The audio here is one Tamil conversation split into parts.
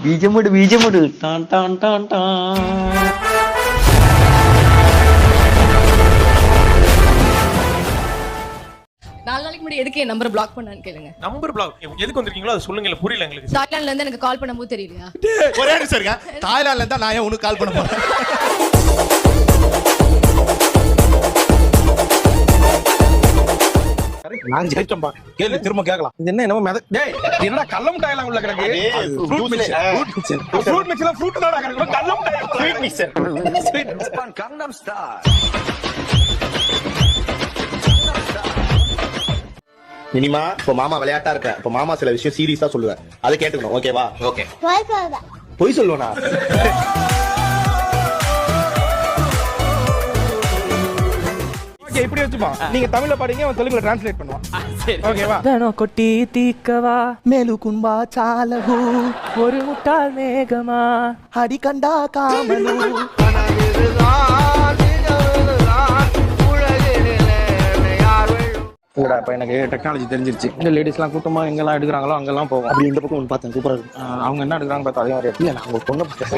பீஜமுடு டான் டான் டான் டான். நாலு நாளைக்கு முன்னாடி எதுக்கு என் நம்பர் பிளாக் பண்ணான்னு கேளுங்க. நம்பர் பிளாக் எதுக்கு வந்திருக்கீங்களோ அது சொல்லுங்க, இல்ல புரியல எங்களுக்கு. தாய்லாந்துல இருந்து எனக்கு கால் பண்ணும்போது தெரியலையா? ஒரே நிமிஷம் இருங்க. தாய்லாந்துல இருந்தா நான் ஏன் உனக்கு கால் பண்ண போறேன்? நான் ஜெயிச்சம்பா. கேளு, திரும்ப கேக்கலாம். இது என்ன என்னமோ டேய், என்னடா கல்ல முட்டாயலாம் உள்ள கிடக்கு? Fruit mixture. ஃப்ரூட் மிக்சர்ல ஃப்ரூட் தான கிடக்கு. கல்ல முட்டாய். Sweet mixture. Sweet mixture. Gangnam star. இனிமா இப்போ மாமா விளையாட்டா இருக்க. இப்போ மாமா சில விஷயம் சீரியஸா சொல்லுவேன், அதை கேட்டுக்கணும். ஓகேவா? ஓகே. பொய் சொல்லுவனா? ஓகே, இப்படி வச்சுப்பா. நீங்க தமிழ்ல பாடுங்க, அவன் தெலுங்குல டிரான்ஸ்லேட் பண்ணுவான். சரி, ஓகேவா? దనో కొట్టి తీకవా మేలుకుంబా చాలవు ஒரு முட்டாள் மேகமா அடிக்கண்டா காமனு கூட இப்ப எனக்கு டெக்னாலஜி தெரிஞ்சிருச்சு. இந்த லேடிஸ்லாம் கூட்டமா எங்கெல்லாம் எடுக்கிறாங்களோ அங்கெல்லாம் போகும். அப்படி இந்த பக்கம் ஒன்று பார்த்தேன், சூப்பரா இருக்கு. அவங்க என்ன எடுக்கிறாங்க பார்த்தா அதே மாதிரி இல்ல, நான் உங்க பொண்ணை பார்த்தேன்.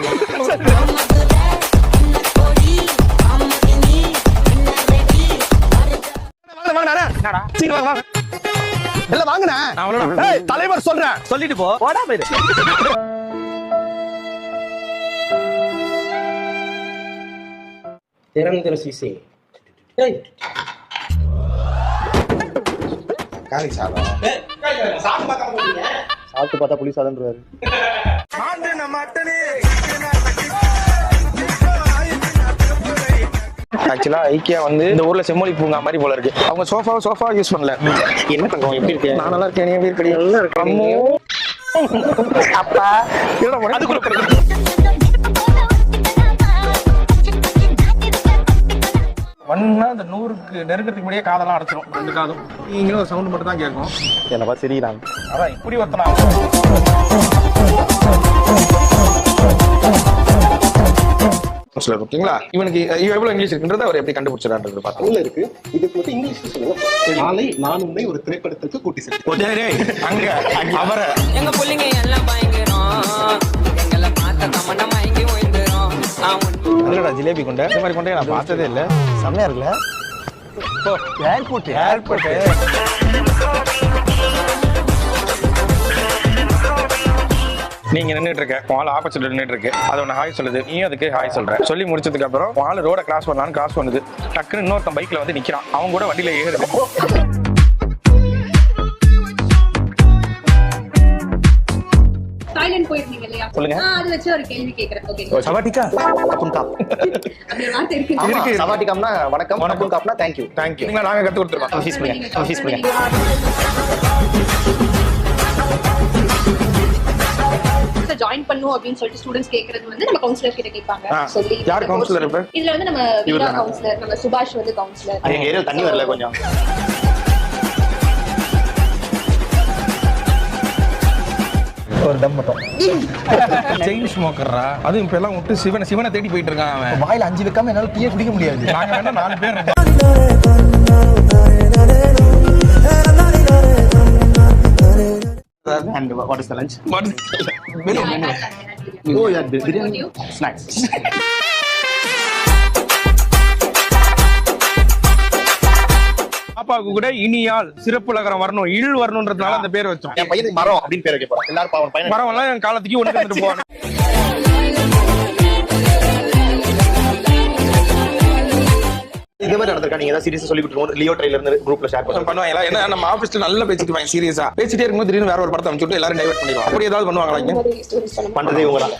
தலைவர் சொல்றேன், சொல்லிட்டு போ. திறந்திர சிசே. சாப்பிட்டு பார்த்தா புளி சாதம்ன்றாரு. ஆக்சுவலா ஐக்கியா வந்து இந்த ஊர்ல செம்மொழி பூங்கா மாதிரி போல இருக்கு. அவங்க சோஃபா யூஸ் பண்ணல. என்ன பண்ணுவோம்? எப்படி இருக்கு? நான் நல்லா இருக்கேன், நீ எப்படி இருக்கடி? நல்லா இருக்கேன். அப்பா அதுக்குள்ள ஒன்னா இந்த 100க்கு நெருக்கத்துக்கு முன்னாடியே காதெல்லாம் அடைச்சிடும். ரெண்டு காதும் நீங்களும் ஒரு சவுண்ட் மட்டும் தான் கேட்கும். என்ன பார்த்து சிரிக்கிறாங்க. அதான் இப்படி ஒருத்தனா ஓகேங்களா? இவனுக்கு எவ்வளவு இங்கிலீஷ் இருக்குன்றத அவர் எப்படி கண்டுபிடிச்சாருன்றது பார்த்தா உள்ள இருக்கு. இதுக்கு மட்டும் இங்கிலீஷ் சொல்லுங்க. நாளை நான் உன்னை ஒரு திரைப்படத்துக்கு கூட்டி செல்றேன். அங்க அவரை எங்க புள்ளிங்க எல்லாம் பயங்கரம் எங்களை பார்த்த தமண்ட மயங்கி ஓய்ந்துரும். இல்லடா ஜிலேபி கொண்ட இந்த மாதிரி கொண்டே நான் பார்த்ததே இல்லை. செம்மையா இருக்குல்ல? ஏர்போர்ட் நீங்க நின்றுட்டு இருக்க வால் ஆப்போசிட்ல நின்றுட்டு இருக்கு. அது ஒன்று ஹாய் சொல்லுது, நீ அதுக்கு ஹாய் சொல்ற. சொல்லி முடிச்சதுக்கு அப்புறம் வால் ரோட கிராஸ் பண்ணலான்னு கிராஸ் பண்ணுது. டக்குன்னு இன்னொருத்தன் பைக்ல வந்து நிக்கிறான். அவன் கூட வண்டியில ஏறுது. தாய்லாந்து போயிருந்தீங்க இல்லையா? சொல்லுங்க. அது வச்சு ஒரு கேள்வி கேக்குறேன். ஓகே. சவாட்டிக்கா அப்புன்காப். அப்படி ஒரு வார்த்தை இருக்கு. ஆமா, சவாட்டிகாம்னா வணக்கம், அப்புன்காப்னா தேங்க்யூ. நீங்க நாங்க கத்து கொடுத்துருவோம். ஃபீஸ் பண்ணுங்க, ஃபீஸ் பண்ணுங்க. ஜாயின் பண்ணுவோம் அப்படின்னு சொல்லிட்டு ஸ்டூடண்ட்ஸ் கேக்குறது வந்து நம்ம கவுன்சிலர் கிட்ட கேட்பாங்க. சொல்லி யார் கவுன்சிலர் இப்ப? இதுல வந்து நம்ம வீரா கவுன்சிலர், நம்ம சுபாஷ் வந்து கவுன்சிலர். எங்க ஏரியா தண்ணி வரல கொஞ்சம். ஒரு டம் மட்டும். செயின் ஸ்மோக்கர்ரா. அதுவும் இப்ப எல்லாம் விட்டு சிவனை தேடி போயிட்டு இருக்கான் அவன். வாயில 5 வைக்காம என்னால டீயே குடிக்க முடியாது. நாங்க வேணா 4 பேர் இருக்கோம். And what is the lunch? Menu. Oh yeah, biryani. Snacks. பாப்பாவுக்கு கூட இனியால் சிறப்பு லகரம் வரணும், இழ் வரணும்ன்றதுனால அந்த பேர் வச்சோம். என் பையனுக்கு மரம் அப்படின்னு பேர் வைக்க போறோம். எல்லாரும் பாவம் பையன் மரம் எல்லாம் என் காலத்துக்கு ஒண்ணு வந்துட்டு போவாங்க. இதே மாதிரி நடந்திருக்கா? நீங்க ஏதாவது சீரியஸா சொல்லி கொடுத்துருவோம். லியோ ட்ரைலர் இருந்து குரூப்ல ஷேர் பண்ணுவாங்க. ஏன்னா நம்ம ஆபீஸ்ல நல்லா பேசிக்குவாங்க. சீரியஸா பேசிட்டே இருக்கும்போது திடீர்னு வேற ஒரு படத்தை அமைச்சுட்டு எல்லாரும் டைவர்ட் பண்ணிடுவாங்க. அப்படி ஏதாவது பண்ணுவாங்களா? இங்க பண்றதே இவங்க தான்.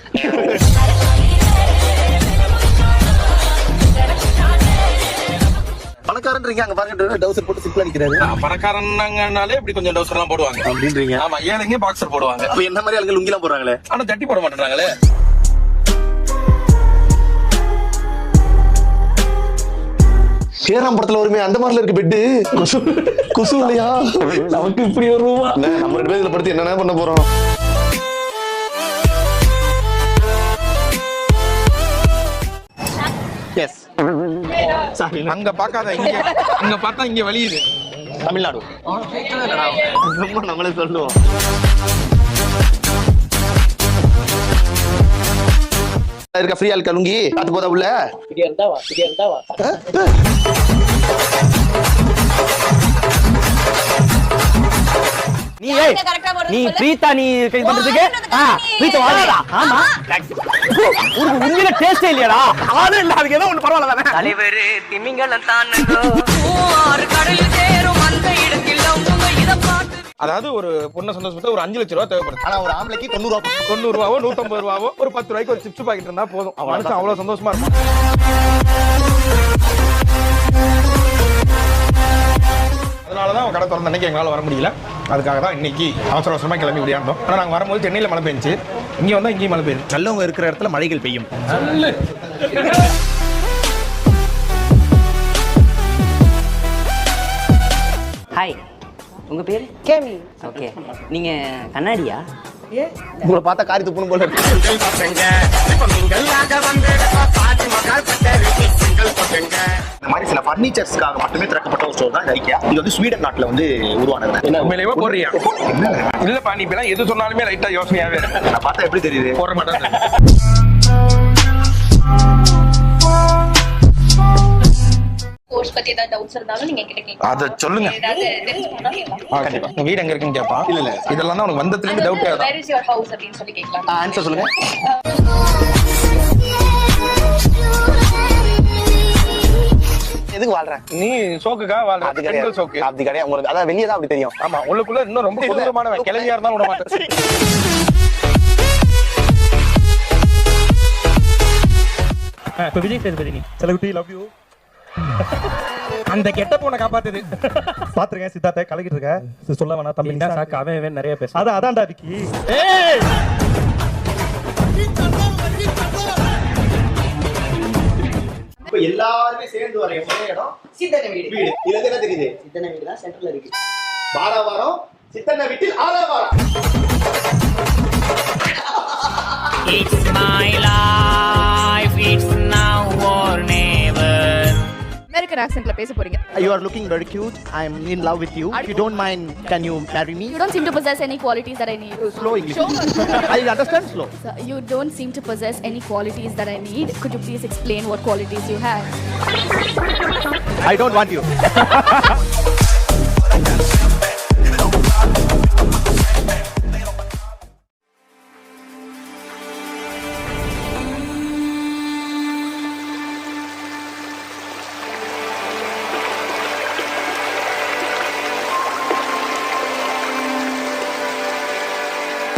பணக்காரன்றீங்க, அங்க பாருங்க டவுசர் போட்டு சிம்பிளா நிக்கிறாரு. பணக்காரன்னாலே இப்படி கொஞ்சம் டவுசர் எல்லாம் போடுவாங்க அப்படின்றீங்க. ஆமா, ஏழைங்க பாக்ஸர் போடுவாங்க. அப்ப என்ன மாதிரி ஆளுங்க லுங்கி எல்லாம் போடுறாங்களே, ஆனா தட்டி போட மாட்டாங்களே. சேராம்பரத்துல வருமே அந்த மாதிரில இருக்கு பெட்டு. குசு இல்லையா? நமக்கு இப்படி ஒரு ரூமா. நம்ம 2 பேர் இதுல படுத்து என்னென்ன பண்ண போறோம்? எஸ். அங்க பாக்காத இங்க பார்த்தா இங்க வலியுது. தமிழ்நாடு. நம்மளே சொல்லுவோம். இருக்க ஃப்ரீயா இருக்க லுங்கி அது போதா உள்ள இங்க இருந்தா வா நீ பிரீத்தா நீ கை பண்றதுக்கு பிரீத்தா வாடா ஆமா ஒரு உண்மையில டேஸ்டே இல்லையாடா அது இல்ல அதுக்கு ஏதோ ஒண்ணு பரவாயில்ல தானே தலைவரு திமிங்கலம் தானுங்கோ ஆறு கடலில் சேரும் அந்த இடத்தில் அவங்க இதை பார்த்து அதாவது ஒரு பொண்ணை சந்தோஷப்பட்டு ஒரு 5 லட்சம் ரூபாய் தேவைப்படுது. ஆனா ஒரு ஆம்பளைக்கு 90 ரூபாய் 90 ரூபாவோ 150 ரூபாவோ ஒரு 10 ரூபாய்க்கு ஒரு சிப்ஸ் பாக்கெட் இருந்தா போதும். மனுஷன் அவ்வளவு சந்தோஷமா இருக்கும். அதனாலதான் கடை திறந்த அன்னைக்கு எங்களால வர முடியல. அதுக்காக தான் இன்னைக்கு அவசர அவசரமா கிளம்பி விளையாண்டோம். ஆனா நாங்க வரும்போது சென்னையில மழை பெஞ்சுச்சு, இங்க வந்தா இங்கேயும் மழை பெய்யுது. நல்லவங்க இருக்கிற இடத்துல மழைகள் பெய்யும். ஹாய் உங்க பேரு கேமி. ஓகே நீங்க கண்ணாடியா? உங்களை பார்த்தா காரி துப்புணும் போல இருக்கு. இந்த மாதிரி சில பர்னிச்சர்ஸ்க்காக மட்டுமே திறக்கப்பட்ட ஒரு ஸ்டோர் தான் இந்த IKEA. இது வந்து ஸ்வீடன் நாட்டுல வந்து உருவானது. உண்மையிலேயே போடுறியா? இல்லப்பா நீ இப்ப எது சொன்னாலுமே லைட்டா யோசனையாவே இருக்கு. நான் பார்த்தா எப்படி தெரியுது? போட மாட்டேன். கோர்ஸ் பத்தி ஏதாவது டவுட்ஸ் இருந்தாலும் நீங்க என்கிட்ட கேட்கலாம். அத சொல்லுங்க. ஏதாவது தெரிஞ்சுக்கணும்னா கேட்கலாம். கண்டிப்பா. உங்க வீடு எங்க இருக்குன்னு கேட்பான். இல்ல. இதெல்லாம் தான் உனக்கு வந்ததுல இருந்து டவுட்டே Where is your house அப்படின்னு சொல்லி கேட்கலாம். ஆன்சர் சொல்லுங்க. எதுக்கு வாழ்ற? நீ சோக்குக்கா வாழ்ற. அது பெண்கள் கிடையாது. சோக்கு. அப்படி கிடையாது. உங்களுக்கு அதான் வெளியே தான் அப்படி தெரியும். ஆமா உள்ளுக்குள்ள இன்னும் ரொம்ப கொடூரமானவன். கிளவியா இருந்தாலும் விட மாட்டேன். இப்ப விஜய் சேதுபதி செலகுட்டி லவ் யூ அந்த கெட்ட போன காப்பாத்துது. பாத்துருக்கேன் சித்தார்த்த கலக்கிட்டு இருக்க சொல்ல வேணா தம்பி என்ன சாக்கு அவன் நிறைய பேச அதான்டா விக்கி. இப்ப எல்லாருமே சேர்ந்து வர ஒரே இடம் சித்தன்ன வீடு. இதுல இருந்து என்ன தெரியுது? சித்தன்ன வீடு தான் சென்டர்ல இருக்கு. வாரம் சித்தன்ன வீட்டில் ஆலவாரம். It's my life, it's now or never. American ஆக்சென்ட்ல பேச போறீங்க. You are looking very cute. I'm in love with you. If you don't mind, can you marry me? You don't seem to possess any qualities that I need. Slow English. I understand slow. So, you don't seem to possess any qualities that I need. Could you please explain what qualities you have? I don't want you.